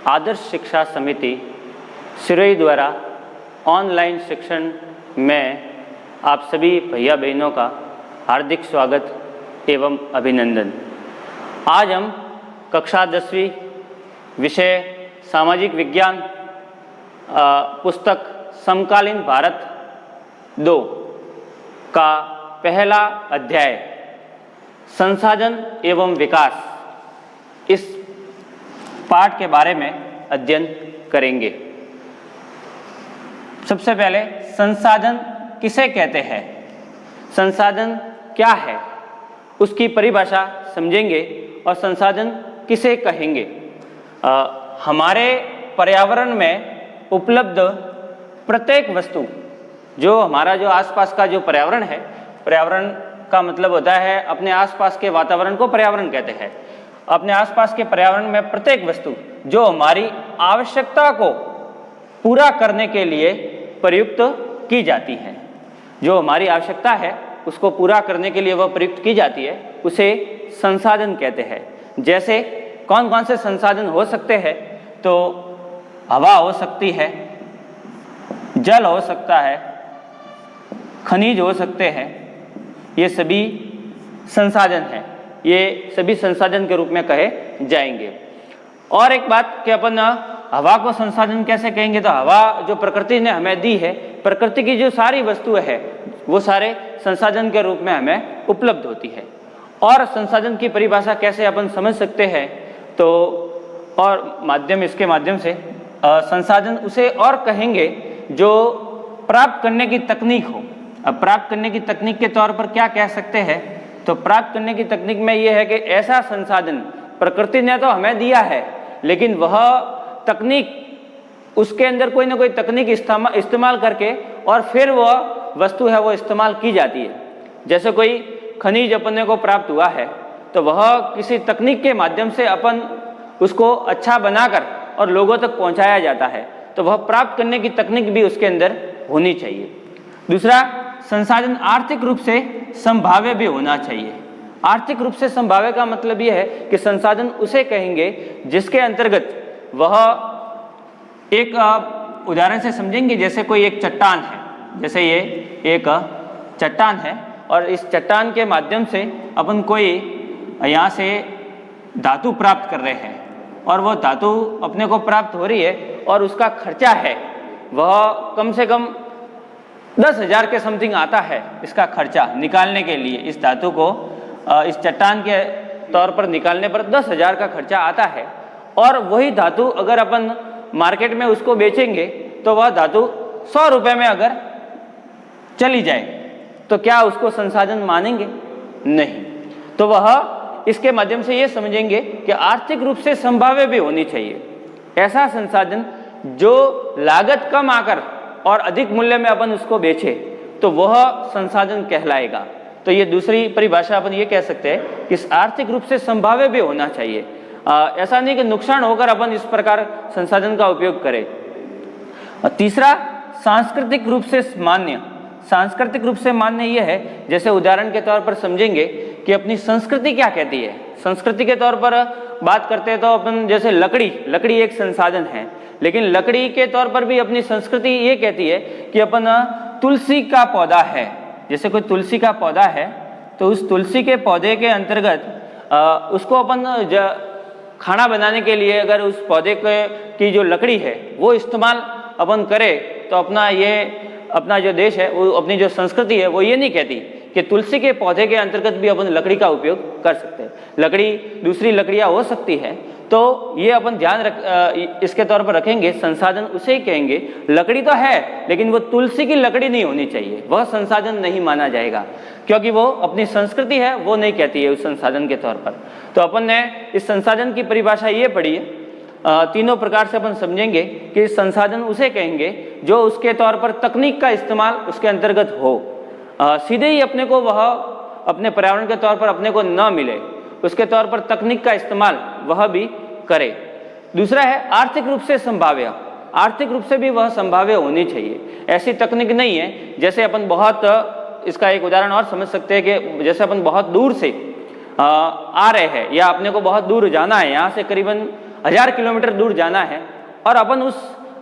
आदर्श शिक्षा समिति सिरोही द्वारा ऑनलाइन शिक्षण में आप सभी भैया बहनों का हार्दिक स्वागत एवं अभिनंदन। आज हम कक्षा 10वीं विषय सामाजिक विज्ञान पुस्तक समकालीन भारत 2 का पहला अध्याय संसाधन एवं विकास इस पाठ के बारे में अध्ययन करेंगे। सबसे पहले संसाधन किसे कहते हैं, संसाधन क्या है, उसकी परिभाषा समझेंगे और संसाधन किसे कहेंगे। हमारे पर्यावरण में उपलब्ध प्रत्येक वस्तु, जो हमारा जो आसपास का जो पर्यावरण है, पर्यावरण का मतलब होता है अपने आसपास के वातावरण को पर्यावरण कहते हैं। अपने आसपास के पर्यावरण में प्रत्येक वस्तु जो हमारी आवश्यकता को पूरा करने के लिए प्रयुक्त की जाती है, जो हमारी आवश्यकता है उसको पूरा करने के लिए वह प्रयुक्त की जाती है, उसे संसाधन कहते हैं। जैसे कौन कौन से संसाधन हो सकते हैं, तो हवा हो सकती है, जल हो सकता है, खनिज हो सकते हैं, ये सभी संसाधन हैं, ये सभी संसाधन के रूप में कहे जाएंगे। और एक बात कि अपन हवा को संसाधन कैसे कहेंगे, तो हवा जो प्रकृति ने हमें दी है, प्रकृति की जो सारी वस्तुएं है वो सारे संसाधन के रूप में हमें उपलब्ध होती है। और संसाधन की परिभाषा कैसे अपन समझ सकते हैं, तो और माध्यम इसके माध्यम से संसाधन उसे और कहेंगे जो प्राप्त करने की तकनीक हो। अब प्राप्त करने की तकनीक के तौर पर क्या कह सकते हैं, तो प्राप्त करने की तकनीक में यह है कि ऐसा संसाधन प्रकृति ने तो हमें दिया है, लेकिन वह तकनीक उसके अंदर कोई ना कोई तकनीक इस्तेमाल करके और फिर वह वस्तु है वो इस्तेमाल की जाती है। जैसे कोई खनिज अपने को प्राप्त हुआ है तो वह किसी तकनीक के माध्यम से अपन उसको अच्छा बनाकर और लोगों तक पहुंचाया जाता है, तो वह प्राप्त करने की तकनीक भी उसके अंदर होनी चाहिए। दूसरा, संसाधन आर्थिक रूप से संभाव्य भी होना चाहिए। आर्थिक रूप से संभाव्य का मतलब यह है कि संसाधन उसे कहेंगे जिसके अंतर्गत वह एक उदाहरण से समझेंगे। जैसे कोई एक चट्टान है, जैसे ये एक चट्टान है और इस चट्टान के माध्यम से अपन कोई यहाँ से धातु प्राप्त कर रहे हैं और वो धातु अपने को प्राप्त हो रही है और उसका खर्चा है वह कम से कम 10,000 के समथिंग आता है। इसका खर्चा निकालने के लिए इस धातु को इस चट्टान के तौर पर निकालने पर 10,000 का खर्चा आता है। और वही धातु अगर अपन मार्केट में उसको बेचेंगे तो वह धातु 100 रुपये में अगर चली जाए तो क्या उसको संसाधन मानेंगे? नहीं। तो वह इसके माध्यम से ये समझेंगे कि आर्थिक रूप से संभाव्य भी होनी चाहिए। ऐसा संसाधन जो लागत कम आकर और अधिक मूल्य में अपन उसको बेचे तो वह संसाधन कहलाएगा। तो ये दूसरी परिभाषा अपन ये कह सकते हैं कि आर्थिक रूप से संभाव्य भी होना चाहिए। ऐसा नहीं कि नुकसान होकर अपन इस प्रकार संसाधन का उपयोग करें। तीसरा, सांस्कृतिक रूप से मान्य। सांस्कृतिक रूप से मान्य यह है, जैसे उदाहरण के तौर पर समझेंगे कि अपनी संस्कृति क्या कहती है। संस्कृति के तौर पर बात करते हैं तो अपन जैसे लकड़ी एक संसाधन है, लेकिन लकड़ी के तौर पर भी अपनी संस्कृति ये कहती है कि अपन तुलसी का पौधा है। जैसे कोई तुलसी का पौधा है तो उस तुलसी के पौधे के अंतर्गत उसको अपन खाना बनाने के लिए अगर उस पौधे की जो लकड़ी है वो इस्तेमाल अपन करें तो अपना जो देश है वो, अपनी जो संस्कृति है वो ये नहीं कहती कि तुलसी के पौधे के अंतर्गत भी अपन लकड़ी का उपयोग कर सकते हैं। लकड़ी दूसरी लकड़ियाँ हो सकती है, तो ये अपन ध्यान इसके तौर पर रखेंगे। संसाधन उसे ही कहेंगे, लकड़ी तो है लेकिन वो तुलसी की लकड़ी नहीं होनी चाहिए, वह संसाधन नहीं माना जाएगा, क्योंकि वो अपनी संस्कृति है वो नहीं कहती है उस संसाधन के तौर पर। तो अपन ने इस संसाधन की परिभाषा ये पढ़ी है। तीनों प्रकार से अपन समझेंगे कि संसाधन उसे कहेंगे जो उसके तौर पर तकनीक का इस्तेमाल उसके अंतर्गत हो। सीधे ही अपने को वह अपने पर्यावरण के तौर पर अपने को न मिले, उसके तौर पर तकनीक का इस्तेमाल वह भी करे। दूसरा है आर्थिक रूप से संभाव्य। आर्थिक रूप से भी वह संभाव्य होनी चाहिए। ऐसी तकनीक नहीं है, जैसे अपन बहुत, इसका एक उदाहरण और समझ सकते हैं कि जैसे अपन बहुत दूर से आ रहे हैं या अपने को बहुत दूर जाना है, यहाँ से करीबन 1000 किलोमीटर दूर जाना है और अपन उस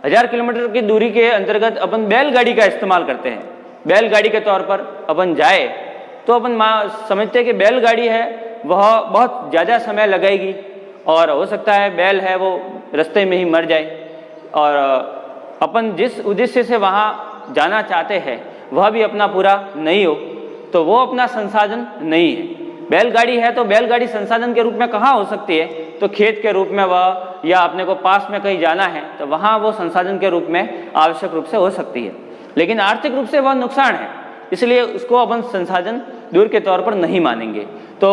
1000 किलोमीटर की दूरी के अंतर्गत अपन बैलगाड़ी का इस्तेमाल करते हैं, बैलगाड़ी के तौर पर अपन जाए, तो अपन समझते हैं कि बैलगाड़ी है वह बहुत ज़्यादा समय लगेगी और हो सकता है बैल है वो रास्ते में ही मर जाए, और अपन जिस उद्देश्य से वहाँ जाना चाहते हैं वह भी अपना पूरा नहीं हो, तो वो अपना संसाधन नहीं है। बैलगाड़ी है तो बैलगाड़ी संसाधन के रूप में कहाँ हो सकती है, तो खेत के रूप में वह, या अपने को पास में कहीं जाना है तो वहाँ वो संसाधन के रूप में आवश्यक रूप से हो सकती है, लेकिन आर्थिक रूप से वह नुकसान है, इसलिए उसको अपन संसाधन दूर के तौर पर नहीं मानेंगे। तो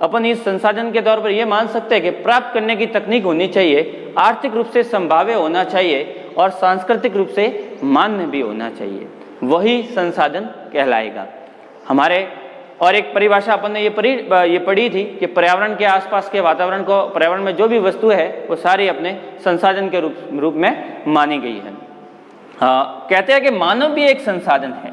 अपन इस संसाधन के तौर पर यह मान सकते हैं कि प्राप्त करने की तकनीक होनी चाहिए, आर्थिक रूप से संभाव्य होना चाहिए और सांस्कृतिक रूप से मान्य भी होना चाहिए, वही संसाधन कहलाएगा हमारे। और एक परिभाषा अपन ने ये पढ़ी थी कि पर्यावरण के आसपास के वातावरण को, पर्यावरण में जो भी वस्तु है वो सारी अपने संसाधन के रूप में मानी गई है। कहते हैं कि मानव भी एक संसाधन है,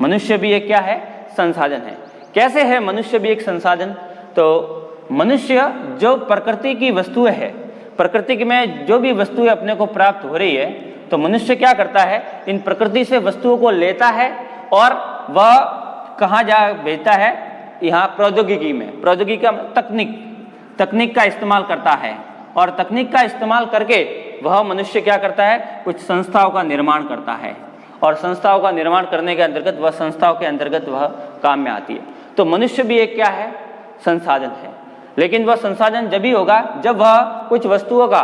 मनुष्य भी एक क्या है, संसाधन है। कैसे है मनुष्य भी एक संसाधन, तो मनुष्य जो प्रकृति की वस्तुएं है, प्रकृति में जो भी वस्तुएं अपने को प्राप्त हो रही है, तो मनुष्य क्या करता है, इन प्रकृति से वस्तुओं को लेता है और वह कहाँ जा भेजता है, यहाँ प्रौद्योगिकी में, प्रौद्योगिकी का तकनीक का इस्तेमाल करता है, और तकनीक का इस्तेमाल करके वह मनुष्य क्या करता है, कुछ संस्थाओं का निर्माण करता है, और संस्थाओं का निर्माण करने के अंतर्गत वह संस्थाओं के अंतर्गत वह काम में आती है। तो मनुष्य भी एक क्या है, संसाधन है, लेकिन वह संसाधन जब ही होगा जब वह कुछ वस्तुओं का,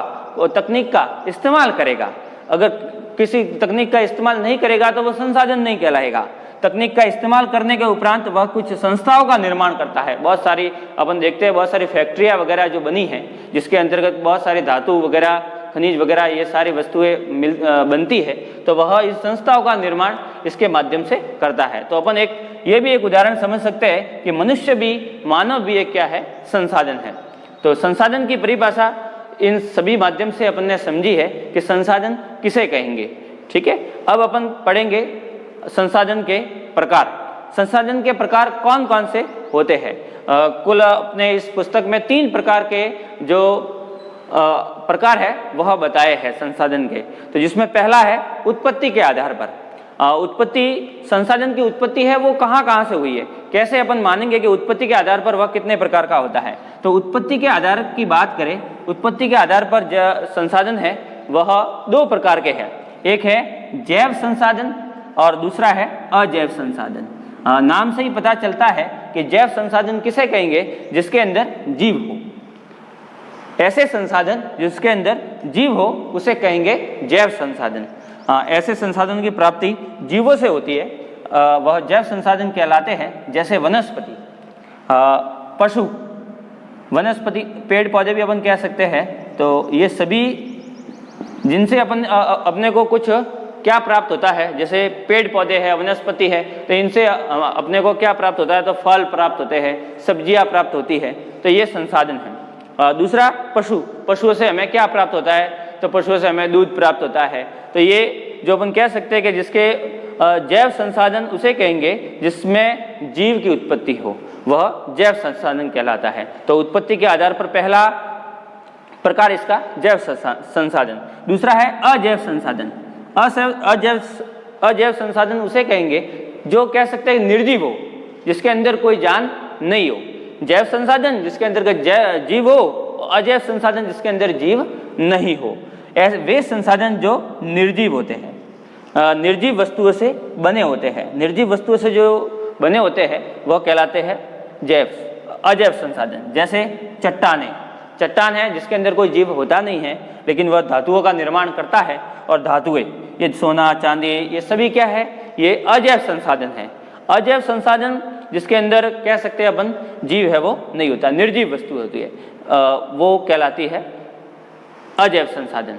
तकनीक का इस्तेमाल करेगा। अगर किसी तकनीक का इस्तेमाल नहीं करेगा तो वह संसाधन नहीं कहलाएगा। तकनीक का इस्तेमाल करने के उपरांत वह कुछ संस्थाओं का निर्माण करता है। बहुत सारी अपन देखते हैं, बहुत सारी फैक्ट्रियां वगैरह जो बनी हैं, जिसके अंतर्गत बहुत सारी धातु वगैरह, खनिज वगैरह, ये सारी वस्तुएं बनती है, तो वह इस संस्थाओं का निर्माण इसके माध्यम से करता है। तो अपन ये भी एक उदाहरण समझ सकते हैं कि मनुष्य भी, मानव भी एक क्या है, संसाधन है। तो संसाधन की परिभाषा इन सभी माध्यम से अपन ने समझी है कि संसाधन किसे कहेंगे। ठीक है, अब अपन पढ़ेंगे संसाधन के प्रकार। संसाधन के प्रकार कौन कौन से होते हैं। कुल अपने इस पुस्तक में 3 प्रकार के जो प्रकार है वह बताए हैं संसाधन के। तो जिसमें पहला है उत्पत्ति के आधार पर। उत्पत्ति, संसाधन की उत्पत्ति है वो कहाँ से हुई है, कैसे अपन मानेंगे कि उत्पत्ति के आधार पर वह कितने प्रकार का होता है। तो उत्पत्ति के आधार की बात करें, उत्पत्ति के आधार पर जो संसाधन है वह 2 प्रकार के हैं। एक है जैव संसाधन और दूसरा है अजैव संसाधन। नाम से ही पता चलता है कि जैव संसाधन किसे कहेंगे, जिसके अंदर जीव हो। ऐसे संसाधन जिसके अंदर जीव हो उसे कहेंगे जैव संसाधन। ऐसे संसाधन की प्राप्ति जीवों से होती है, वह जैव संसाधन कहलाते हैं। जैसे वनस्पति, पशु, वनस्पति, पेड़ पौधे भी अपन कह सकते हैं। तो ये सभी जिनसे अपन अपने को कुछ क्या प्राप्त होता है, जैसे पेड़ पौधे है, वनस्पति है, तो इनसे अपने को क्या प्राप्त होता है, तो फल प्राप्त होते हैं, सब्जियां प्राप्त होती है, तो ये संसाधन है। दूसरा पशु, पशुओं से हमें क्या प्राप्त होता है, तो पशुओं से हमें दूध प्राप्त होता है। तो ये जो अपन कह सकते हैं कि जिसके जैव संसाधन उसे कहेंगे जिसमें जीव की उत्पत्ति हो, वह जैव संसाधन कहलाता है। तो उत्पत्ति के आधार पर पहला प्रकार इसका जैव संसाधन। दूसरा है अजैव संसाधन। अजैव संसाधन उसे कहेंगे जो कह सकते हैं निर्जीव हो, जिसके अंदर कोई जान नहीं हो। जैव संसाधन जिसके अंतर्गत जीव हो, अजैव संसाधन जिसके अंदर जीव नहीं हो। ऐसे वे संसाधन जो निर्जीव होते हैं, निर्जीव वस्तुओं से बने होते हैं। निर्जीव वस्तुओं से जो बने होते हैं वह कहलाते हैं अजैव संसाधन। जैसे चट्टान है जिसके अंदर कोई जीव होता नहीं है, लेकिन वह धातुओं का निर्माण करता है, और धातुएं, ये सोना चांदी, ये सभी क्या है, ये अजैव संसाधन है। अजैव संसाधन जिसके अंदर कह सकते हैं अपन जीव है वो नहीं होता, निर्जीव वस्तु होती है, वो कहलाती है अजैव संसाधन।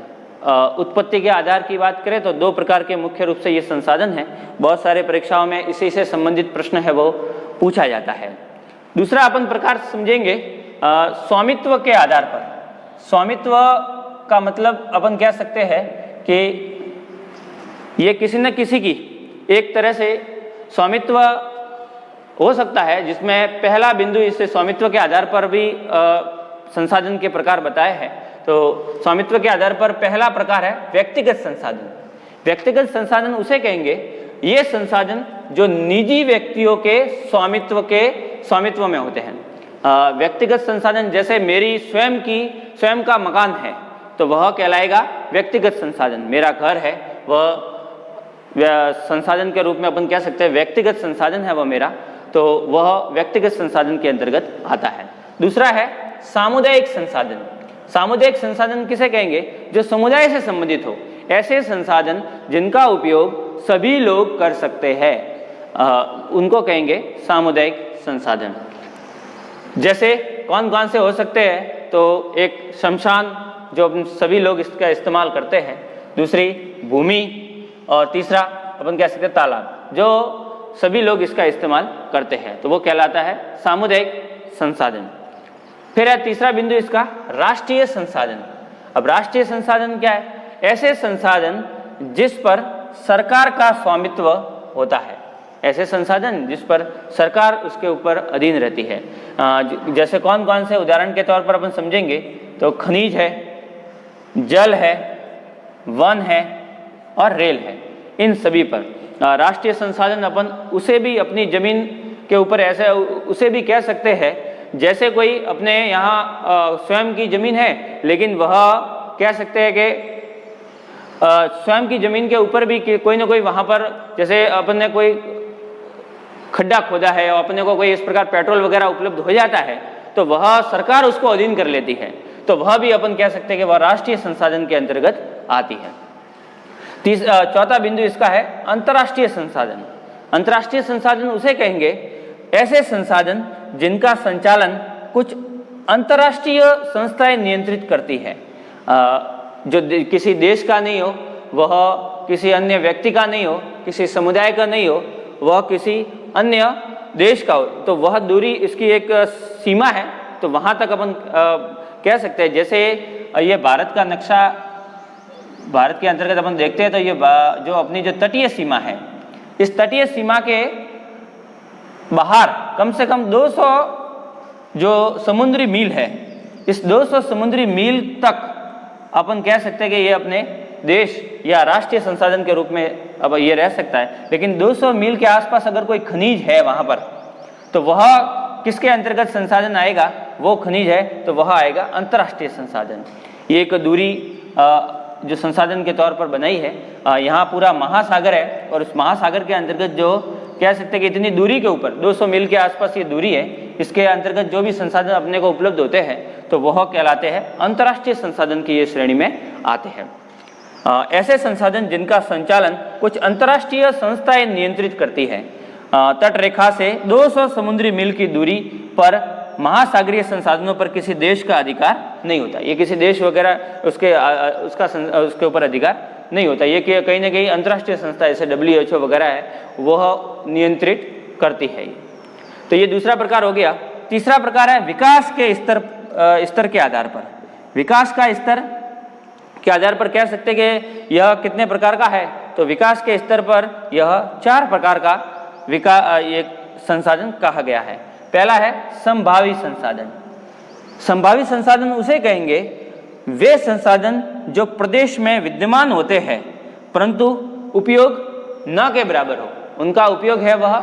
उत्पत्ति के आधार की बात करें तो 2 प्रकार के मुख्य रूप से ये संसाधन है। बहुत सारे परीक्षाओं में इसी से संबंधित प्रश्न है वो पूछा जाता है। दूसरा अपन प्रकार समझेंगे स्वामित्व के आधार पर। स्वामित्व का मतलब अपन कह सकते हैं कि ये किसी न किसी की एक तरह से स्वामित्व हो सकता है, जिसमें पहला बिंदु इससे स्वामित्व के आधार पर भी संसाधन के प्रकार बताए हैं। तो स्वामित्व के आधार पर पहला प्रकार है व्यक्तिगत संसाधन। व्यक्तिगत संसाधन उसे कहेंगे ये संसाधन जो निजी व्यक्तियों के स्वामित्व में होते हैं। व्यक्तिगत संसाधन जैसे मेरी स्वयं का मकान है तो वह कहलाएगा व्यक्तिगत संसाधन। मेरा घर है वह संसाधन के रूप में अपन कह सकते हैं व्यक्तिगत संसाधन है वह मेरा, तो वह व्यक्तिगत संसाधन के अंतर्गत आता है। दूसरा है सामुदायिक संसाधन। सामुदायिक संसाधन किसे कहेंगे? जो समुदाय से संबंधित हो, ऐसे संसाधन जिनका उपयोग सभी लोग कर सकते हैं उनको कहेंगे सामुदायिक संसाधन। जैसे कौन कौन से हो सकते हैं? तो एक शमशान जो सभी लोग इसका इस्तेमाल करते हैं, दूसरी भूमि, और तीसरा अपन कह सकते हैं तालाब जो सभी लोग इसका इस्तेमाल करते हैं, तो वो कहलाता है सामुदायिक संसाधन। फिर है तीसरा बिंदु इसका राष्ट्रीय संसाधन। अब राष्ट्रीय संसाधन क्या है? ऐसे संसाधन जिस पर सरकार का स्वामित्व होता है, ऐसे संसाधन जिस पर सरकार उसके ऊपर अधीन रहती है। जैसे कौन कौन से? उदाहरण के तौर पर अपन समझेंगे तो खनिज है, जल है, वन है और रेल है। इन सभी पर राष्ट्रीय संसाधन अपन उसे भी अपनी जमीन के ऊपर ऐसे उसे भी कह सकते हैं जैसे कोई अपने यहाँ स्वयं की जमीन है, लेकिन वह कह सकते हैं कि स्वयं की जमीन के ऊपर भी कोई ना कोई वहाँ पर, जैसे अपन ने कोई खड्डा खोदा है और अपने को कोई इस प्रकार पेट्रोल वगैरह उपलब्ध हो जाता है तो वह सरकार उसको अधीन कर लेती है, तो वह भी अपन कह सकते हैं कि वह राष्ट्रीय संसाधन के अंतर्गत आती है। चौथा बिंदु इसका है अंतर्राष्ट्रीय संसाधन। अंतर्राष्ट्रीय संसाधन उसे कहेंगे ऐसे संसाधन जिनका संचालन कुछ अंतर्राष्ट्रीय संस्थाएं नियंत्रित करती है। जो किसी देश का नहीं हो, वह किसी अन्य व्यक्ति का नहीं हो, किसी समुदाय का नहीं हो, वह किसी अन्य देश का हो, तो वह दूरी इसकी एक सीमा है, तो वहाँ तक अपन कह सकते हैं। जैसे ये भारत का नक्शा, भारत के अंतर्गत अपन देखते हैं तो ये जो अपनी जो तटीय सीमा है, इस तटीय सीमा के बाहर कम से कम 200 जो समुद्री मील है, इस 200 समुद्री मील तक अपन कह सकते हैं कि ये अपने देश या राष्ट्रीय संसाधन के रूप में अब ये रह सकता है। लेकिन 200 मील के आसपास अगर कोई खनिज है वहाँ पर, तो वह किसके अंतर्गत संसाधन आएगा? वो खनिज है तो वह आएगा अंतर्राष्ट्रीय संसाधन। ये एक दूरी जो संसाधन के तौर पर बनाई है, यहाँ पूरा महासागर है और उस महासागर के अंतर्गत जो कह सकते हैं कि इतनी दूरी के ऊपर 200 मील के आसपास ये दूरी है, इसके अंतर्गत जो भी संसाधन अपने को उपलब्ध होते हैं तो वह कहलाते हैं अंतर्राष्ट्रीय संसाधन की ये श्रेणी में आते हैं। ऐसे संसाधन जिनका संचालन कुछ अंतर्राष्ट्रीय संस्थाएं नियंत्रित करती है। तट रेखा से 200 समुद्री मील की दूरी पर महासागरीय संसाधनों पर किसी देश का अधिकार नहीं होता। ये किसी देश वगैरह उसके ऊपर अधिकार नहीं होता। ये कि कहीं ना कहीं अंतर्राष्ट्रीय संस्था जैसे WHO वगैरह है वह नियंत्रित करती है। तो ये दूसरा प्रकार हो गया। तीसरा प्रकार है विकास के स्तर के आधार पर। विकास का स्तर के आधार पर कह सकते हैं कि यह कितने प्रकार का है? तो विकास के स्तर पर यह 4 प्रकार का ये संसाधन कहा गया है। पहला है संभावी संसाधन। संभावी संसाधन उसे कहेंगे वे संसाधन जो प्रदेश में विद्यमान होते हैं परंतु उपयोग न के बराबर हो। उनका उपयोग है वह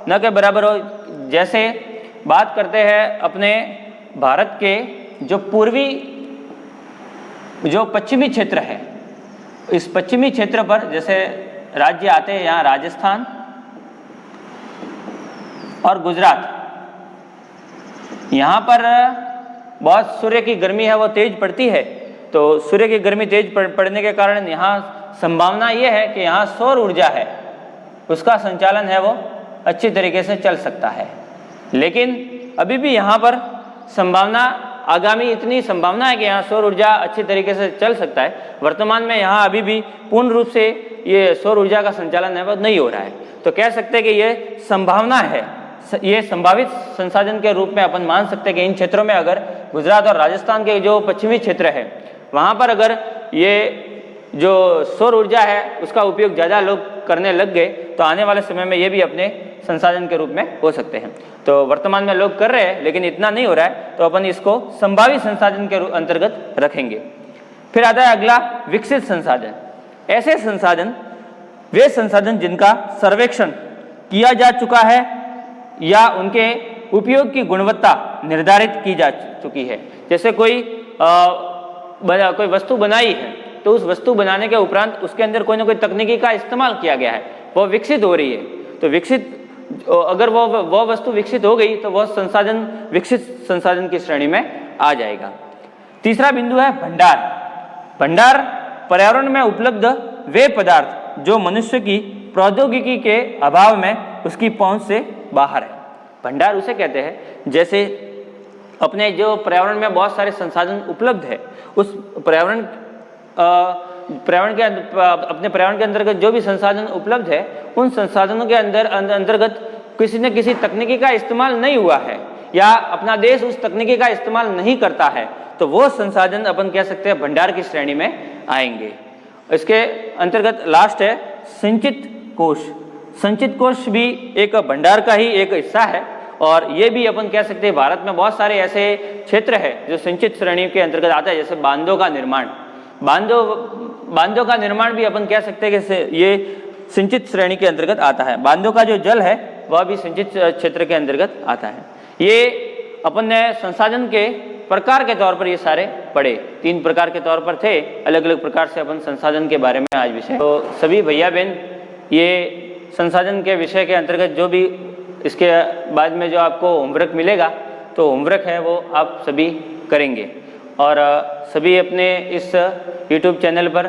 न के बराबर हो। जैसे बात करते हैं अपने भारत के जो पश्चिमी क्षेत्र है, इस पश्चिमी क्षेत्र पर जैसे राज्य आते हैं यहाँ राजस्थान और गुजरात। यहाँ पर बहुत सूर्य की गर्मी है वो तेज पड़ती है, तो सूर्य की गर्मी तेज पड़ने के कारण यहाँ संभावना ये है कि यहाँ सौर ऊर्जा है, उसका संचालन है वो अच्छी तरीके से चल सकता है। लेकिन अभी भी यहाँ पर संभावना आगामी इतनी संभावना है कि यहाँ सौर ऊर्जा अच्छी तरीके से चल सकता है। वर्तमान में यहाँ अभी भी पूर्ण रूप से ये सौर ऊर्जा का संचालन है वो नहीं हो रहा है। तो कह सकते हैं कि ये संभावना है, ये संभावित संसाधन के रूप में अपन मान सकते हैं कि इन क्षेत्रों में अगर गुजरात और राजस्थान के जो पश्चिमी क्षेत्र है वहाँ पर अगर ये जो सौर ऊर्जा है उसका उपयोग ज़्यादा लोग करने लग गए तो आने वाले समय में ये भी अपने संसाधन के रूप में हो सकते हैं। तो वर्तमान में लोग कर रहे हैं लेकिन इतना नहीं हो रहा है, तो अपन इसको संभावित संसाधन के अंतर्गत रखेंगे। फिर आता है अगला विकसित संसाधन। ऐसे संसाधन वे संसाधन जिनका सर्वेक्षण किया जा चुका है या उनके उपयोग की गुणवत्ता निर्धारित की जा चुकी है। जैसे कोई वस्तु बनाई है तो उस वस्तु बनाने के उपरांत उसके अंदर कोई ना कोई तकनीकी का इस्तेमाल किया गया है, वो विकसित हो रही है। तो विकसित अगर वो वस्तु विकसित हो गई तो वह संसाधन विकसित संसाधन की श्रेणी में आ जाएगा। तीसरा बिंदु है भंडार। भंडार पर्यावरण में उपलब्ध वे पदार्थ जो मनुष्य की प्रौद्योगिकी के अभाव में उसकी पहुंच से बाहर है। भंडार उसे कहते हैं जैसे अपने जो पर्यावरण में बहुत सारे संसाधन उपलब्ध है, उस पर्यावरण अपने पर्यावरण के अंतर्गत जो भी संसाधन उपलब्ध है, उन संसाधनों के अंतर्गत किसी न किसी तकनीकी का इस्तेमाल नहीं हुआ है या अपना देश उस तकनीकी का इस्तेमाल नहीं करता है, तो वो संसाधन अपन कह सकते हैं भंडार की श्रेणी में आएंगे। इसके अंतर्गत लास्ट है संचित कोष। संचित कोष भी एक भंडार का ही एक हिस्सा है और ये भी अपन कह सकते हैं भारत में बहुत सारे ऐसे क्षेत्र है जो संचित श्रेणी के अंतर्गत आता है। जैसे बांधों का निर्माण, बांधों का निर्माण भी अपन कह सकते हैं कि ये सिंचित श्रेणी के अंतर्गत आता है। बांधों का जो जल है वह भी सिंचित क्षेत्र के अंतर्गत आता है। ये अपन ने संसाधन के प्रकार के तौर पर ये सारे पढ़े, 3 प्रकार के तौर पर थे, अलग अलग प्रकार से अपन संसाधन के बारे में आज विषय। तो सभी भैया बहन, ये संसाधन के विषय के अंतर्गत जो भी इसके बाद में जो आपको होमवर्क मिलेगा, तो होमवर्क है वो आप सभी करेंगे और सभी अपने इस YouTube चैनल पर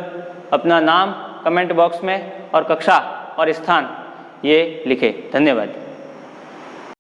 अपना नाम कमेंट बॉक्स में और कक्षा और स्थान ये लिखे। धन्यवाद।